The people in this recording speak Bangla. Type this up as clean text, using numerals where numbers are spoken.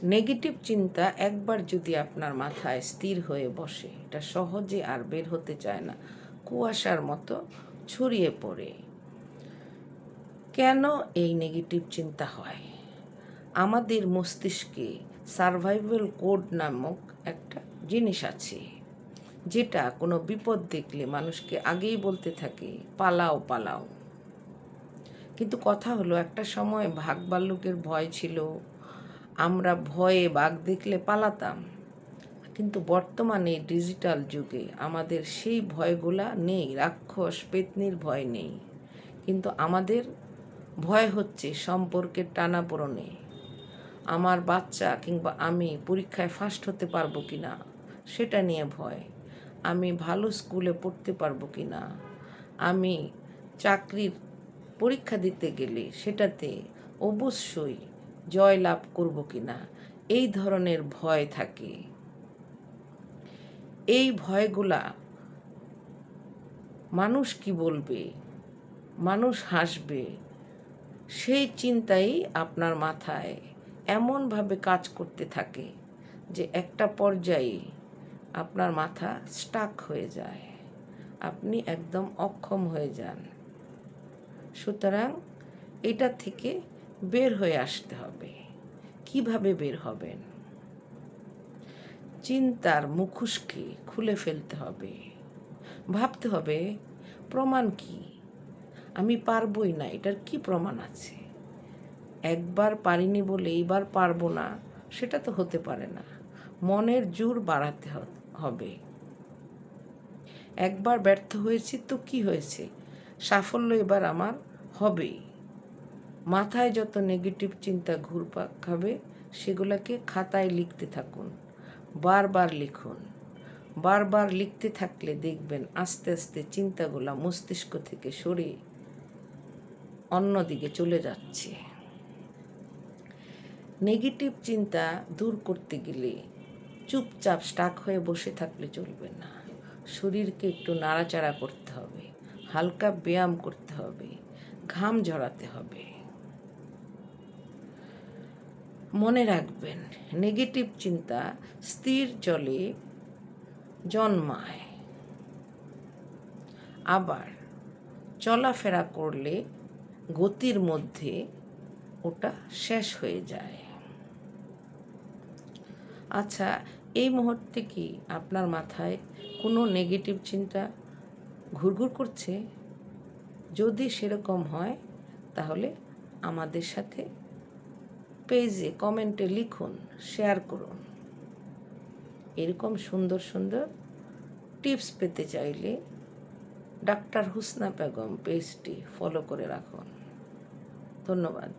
নেগেটিভ চিন্তা একবার যদি আপনার মাথায় স্থির হয়ে বসে, এটা সহজে আর বের হতে চায় না, কুয়াশার মতো ছড়িয়ে পড়ে। কেন এই নেগেটিভ চিন্তা হয়? আমাদের মস্তিষ্কে সারভাইভাল কোড নামক একটা জিনিস আছে, যেটা কোনো বিপদ দেখলে মানুষকে আগেই বলতে থাকে, পালাও পালাও। কিন্তু কথা হলো, একটা সময় বাঘ ভাল্লুকের ভয় ছিল, আমরা ভয়ে বাঘ দেখলে পালাতাম। কিন্তু বর্তমানে ডিজিটাল যুগে আমাদের সেই ভয়গুলা নেই, রাক্ষস পেতনির ভয় নেই, কিন্তু আমাদের ভয় হচ্ছে সম্পর্কের টানাপোড়েনে। আমার বাচ্চা কিংবা আমি পরীক্ষায় ফার্স্ট হতে পারবো কি না সেটা নিয়ে ভয়, আমি ভালো স্কুলে পড়তে পারবো কি না, আমি চাকরির পরীক্ষা দিতে গেলে সেটাতে অবশ্যই জয় লাভ করব কি না, এই ধরনের ভয় থাকে। এই ভয়গুলা মানুষ কি বলবে, মানুষ হাসবে, সেই চিন্তাই আপনার মাথায় এমনভাবে কাজ করতে থাকে যে একটা পর্যায়ে আপনার মাথা স্টাক হয়ে যায়, আপনি একদম অক্ষম হয়ে যান। সুতরাং এটা থেকে বের হয়ে আসতে হবে। কিভাবে বের হবেন? চিন্তার মুখোশকে খুলে ফেলতে হবে। ভাবতে হবে, প্রমাণ কি? আমি পারবই না, এটার কি প্রমাণ আছে? একবার পারিনি বলে এইবার পারবো না, সেটা তো হতে পারে না। মনের জোর বাড়াতে হবে। একবার ব্যর্থ হয়েছি তো কি হয়েছে, সাফল্য এবার আমার হবেই। মাথায় যত নেগেটিভ চিন্তা ঘুরপাক খাবে সেগুলোকে খাতায় লিখতে থাকুন, বারবার লিখুন। বারবার লিখতে থাকলে দেখবেন আস্তে আস্তে চিন্তাগুলো মস্তিষ্ক থেকে সরে অন্যদিকে চলে যাচ্ছে। নেগেটিভ চিন্তা দূর করতে গেলে চুপচাপ স্টাক হয়ে বসে থাকলে চলবে না, শরীরকে একটু নাড়াচাড়া করতে হবে, হালকা ব্যায়াম করতে হবে, ঘাম ঝরাতে হবে। মনে রাখবেন, নেগেটিভ চিন্তা স্থির জলে জন্মায়, আবার চলাফেরা করলে গতির মধ্যে ওটা শেষ হয়ে যায়। আচ্ছা, এই মুহূর্তে কি আপনার মাথায় কোনো নেগেটিভ চিন্তা ঘুরঘুর করছে? যদি সেরকম হয় তাহলে আমাদের সাথে পেজে কমেন্টে লিখুন, শেয়ার করুন। এরকম সুন্দর সুন্দর টিপস পেতে চাইলে ডাক্তার হুসনা বেগম পেজটি ফলো করে রাখুন। ধন্যবাদ।